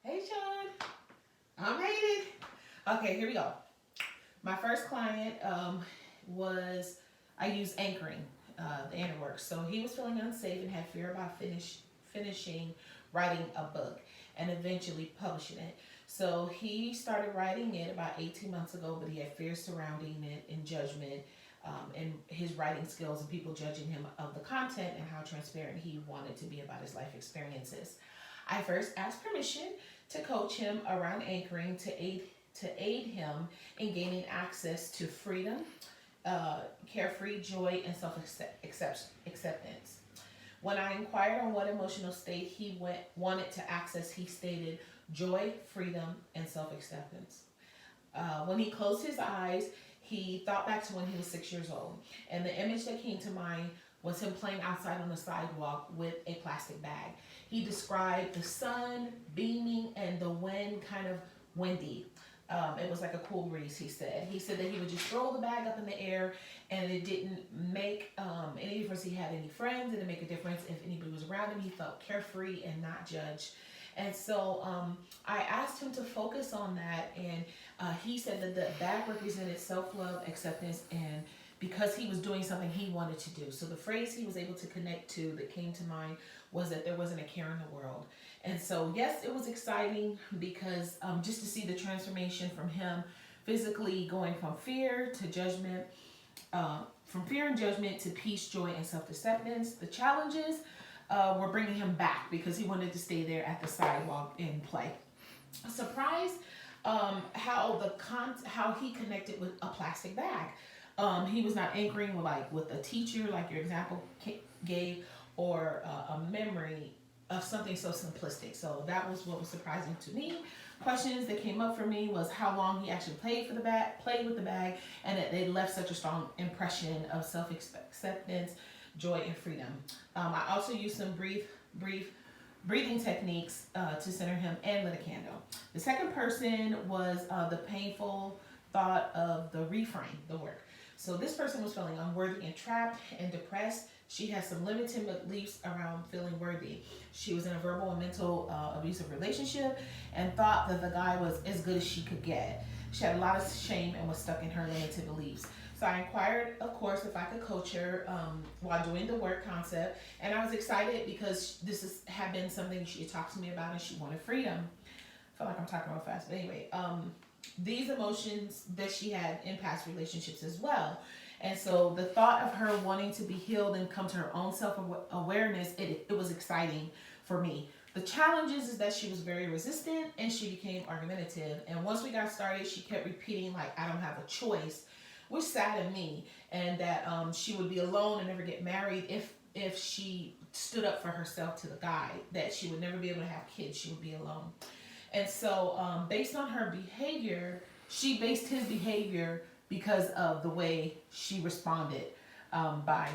Hey, Sean. I made it. Okay, here we go. My first client was, I used anchoring, the anchor work. So he was feeling unsafe and had fear about finishing writing a book and eventually publishing it. So he started writing it about 18 months ago, but he had fears surrounding it and judgment, and his writing skills and people judging him of the content and how transparent he wanted to be about his life experiences. I first asked permission to coach him around anchoring to aid him in gaining access to freedom, carefree joy, and self acceptance. When I inquired on what emotional state wanted to access, he stated joy, freedom, and self acceptance. When he closed his eyes, he thought back to when he was 6 years old. And the image that came to mind was him playing outside on the sidewalk with a plastic bag. He described the sun beaming and the wind kind of windy. It was like a cool breeze, he said. He said that he would just throw the bag up in the air and it didn't make any difference. He had any friends, it didn't make a difference if anybody was around him. He felt carefree and not judged. And so I asked him to focus on that, and he said that the bag represented self-love, acceptance, and because he was doing something he wanted to do. So the phrase he was able to connect to that came to mind was that there wasn't a care in the world. And so, yes, it was exciting because just to see the transformation from him physically going from fear to judgment, from fear and judgment to peace, joy, and self-acceptance. The challenges were bringing him back because he wanted to stay there at the sidewalk and play. Surprised how he connected with a plastic bag. He was not anchoring with a teacher like your example gave, or a memory of something so simplistic. So that was what was surprising to me. Questions that came up for me was how long he actually played with the bag, and that they left such a strong impression of self-acceptance, joy, and freedom. I also used some brief breathing techniques to center him and lit a candle. The second person was the painful thought of the reframe, the work. So this person was feeling unworthy and trapped and depressed. She had some limiting beliefs around feeling worthy. She was in a verbal and mental abusive relationship and thought that the guy was as good as she could get. She had a lot of shame and was stuck in her limited beliefs. So I inquired, of course, if I could coach her while doing the work concept. And I was excited because had been something she had talked to me about, and she wanted freedom. I feel like I'm talking real fast, but anyway, these emotions that she had in past relationships as well. And so the thought of her wanting to be healed and come to her own self-awareness, it was exciting for me. The challenges is that she was very resistant and she became argumentative. And once we got started, she kept repeating, like, I don't have a choice, which saddened me. And that she would be alone and never get married if she stood up for herself to the guy, that she would never be able to have kids, she would be alone. And so based on her behavior, she based his behavior because of the way she responded, by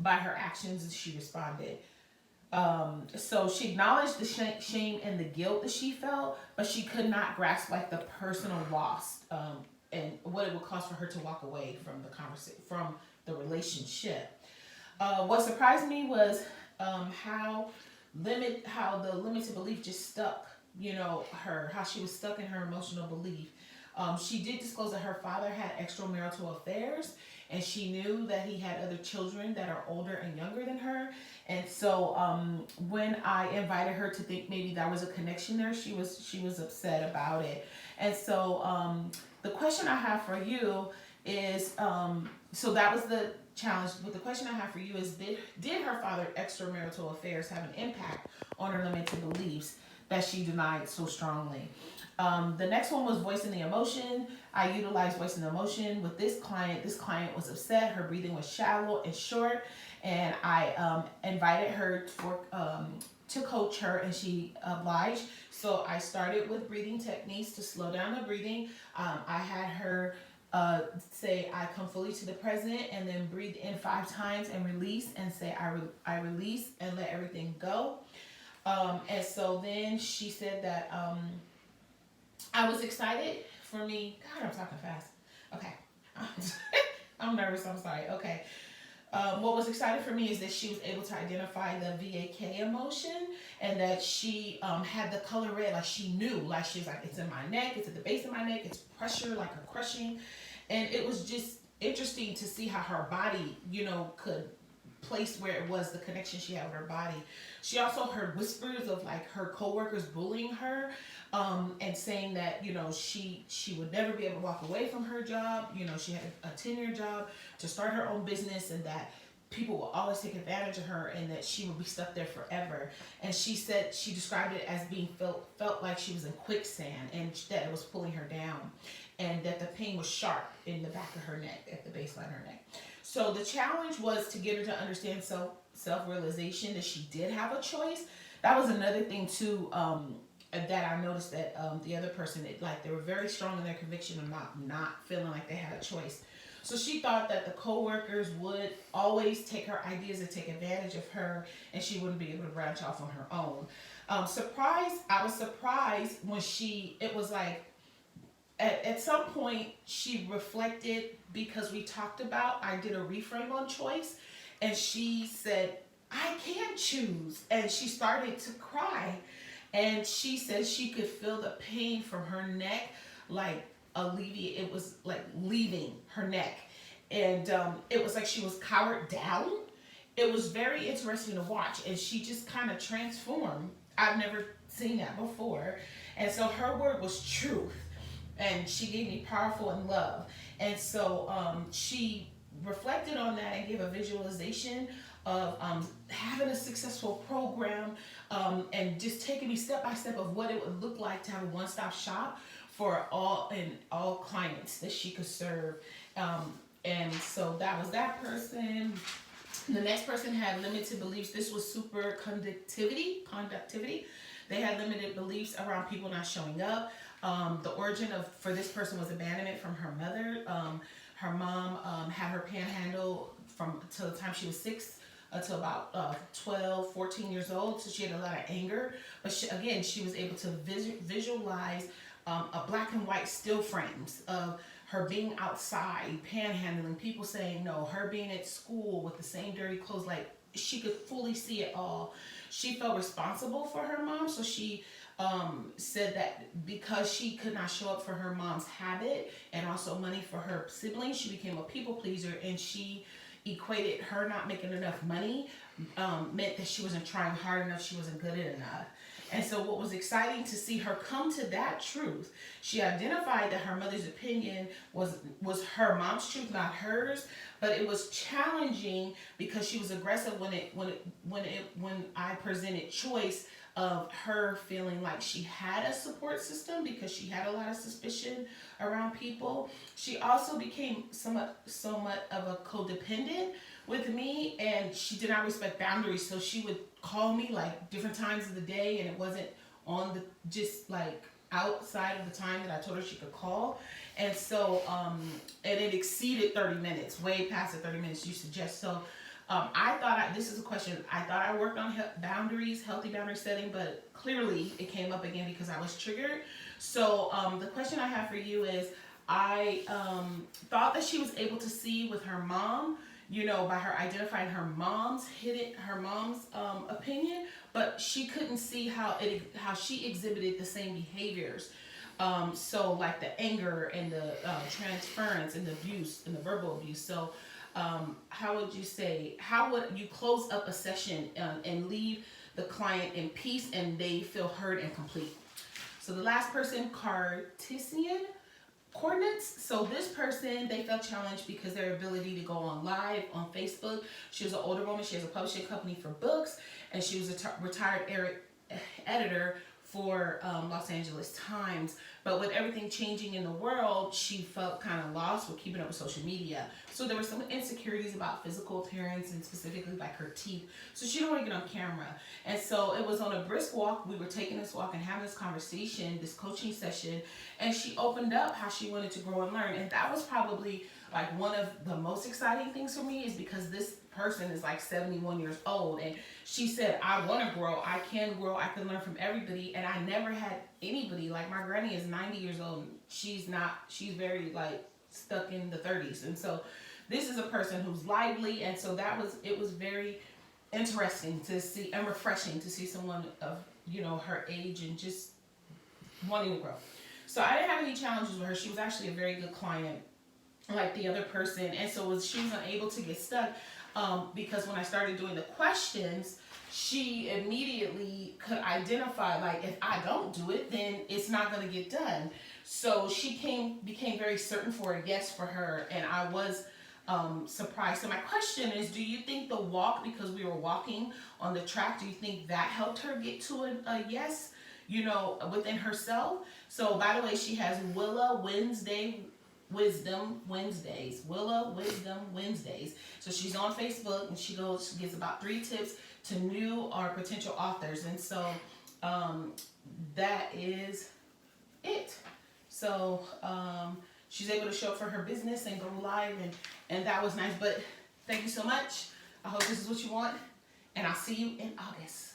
her actions. She responded. So she acknowledged the shame and the guilt that she felt, but she could not grasp like the personal loss, and what it would cost for her to walk away from from the relationship. What surprised me was how the limited belief just stuck. How she was stuck in her emotional belief. She did disclose that her father had extramarital affairs, and she knew that he had other children that are older and younger than her. And so when I invited her to think maybe there was a connection there, she was upset about it. And so the question I have for you is, so that was the challenge. But the question I have for you is, did her father's extramarital affairs have an impact on her limited beliefs that she denied so strongly? The next one was voicing the emotion. I utilized voicing the emotion with this client. This client was upset. Her breathing was shallow and short, and I invited her to coach her, and she obliged. So I started with breathing techniques to slow down the breathing. I had her say, I come fully to the present, and then breathe in 5 times and release, and say, I release and let everything go. And so then she said that I was excited for me. God, I'm talking fast. Okay. I'm nervous. I'm sorry. Okay. What was exciting for me is that she was able to identify the VAK emotion, and that she had the color red, like she knew, like she was like, it's in my neck, it's at the base of my neck, it's pressure, like a crushing. And it was just interesting to see how her body, could place where it was, the connection she had with her body. She also heard whispers of like her coworkers bullying her, and saying that she would never be able to walk away from her job. She had a 10-year job to start her own business, and that people will always take advantage of her, and that she would be stuck there forever. And she said she described it as being felt like she was in quicksand, and that it was pulling her down, and that the pain was sharp in the back of her neck, at the baseline of her neck. So the challenge was to get her to understand self-realization, that she did have a choice. That was another thing too, that I noticed, that the other person, like, they were very strong in their conviction of not feeling like they had a choice. So she thought that the coworkers would always take her ideas and take advantage of her, and she wouldn't be able to branch off on her own. I was surprised when it was like, at some point she reflected, because we talked about, I did a reframe on choice, and she said, I can't choose. And she started to cry. And she said she could feel the pain from her neck, like it was like leaving her neck. And it was like she was cowered down. It was very interesting to watch. And she just kind of transformed. I've never seen that before. And so her word was truth. And she gave me powerful and love. And so she reflected on that and gave a visualization of having a successful program, and just taking me step by step of what it would look like to have a one-stop shop for all clients that she could serve. And so that was that person. The next person had limited beliefs. This was super conductivity. They had limited beliefs around people not showing up. The origin for this person was abandonment from her mother. Her mom had her panhandle till the time she was 6 to about 12, 14 years old. So she had a lot of anger. But she was able to visualize a black and white still frames of her being outside, panhandling, people saying no, her being at school with the same dirty clothes, like she could fully see it all. She felt responsible for her mom, so she said that because she could not show up for her mom's habit and also money for her siblings, she became a people pleaser, and she equated her not making enough money meant that she wasn't trying hard enough, she wasn't good enough. And so what was exciting to see her come to that truth, she identified that her mother's opinion was her mom's truth, not hers, but it was challenging because she was aggressive when I presented choice of her feeling like she had a support system because she had a lot of suspicion around people. She also became somewhat of a codependent with me, and she did not respect boundaries. So she would call me like different times of the day, and it wasn't on just like outside of the time that I told her she could call. And so and it exceeded 30 minutes, way past the 30 minutes you suggest. So I thought, this is a question, I thought I worked on boundaries, healthy boundary setting, but clearly it came up again because I was triggered. So the question I have for you is, I thought that she was able to see with her mom, by her identifying her mom's opinion, but she couldn't see how she exhibited the same behaviors. So like the anger and the transference and the abuse and the verbal abuse. So how would you close up a session and leave the client in peace and they feel heard and complete? So the last person, Cartesian coordinates. So this person, they felt challenged because their ability to go on live on Facebook. She was an older woman. She has a publishing company for books, and she was a retired editor for Los Angeles Times. But with everything changing in the world, she felt kind of lost with keeping up with social media. So there were some insecurities about physical appearance and specifically like her teeth. So she didn't want to get on camera. And so it was on a brisk walk. We were taking this walk and having this conversation, this coaching session, and she opened up how she wanted to grow and learn. And that was probably like one of the most exciting things for me, is because this person is like 71 years old, and she said, I want to grow, I can learn from everybody. And I never had anybody, like my granny is 90 years old, and she's very like stuck in the 30s. And so This is a person who's lively, and so it was very interesting to see and refreshing to see someone of, you know, her age and just wanting to grow. So I didn't have any challenges with her. She was actually a very good client, like the other person, and so she was unable to get stuck because when I started doing the questions, she immediately could identify, like, if I don't do it, then it's not going to get done. So she became very certain for a yes for her, and I was surprised. So my question is, do you think the walk, because we were walking on the track, do you think that helped her get to a yes, you know, within herself? So by the way, she has Willa Wisdom Wednesdays. Willa Wisdom Wednesdays. So she's on Facebook, and she gives about 3 tips to new or potential authors. And so that is it. So she's able to show up for her business and go live, and that was nice. But thank you so much. I hope this is what you want, and I'll see you in August.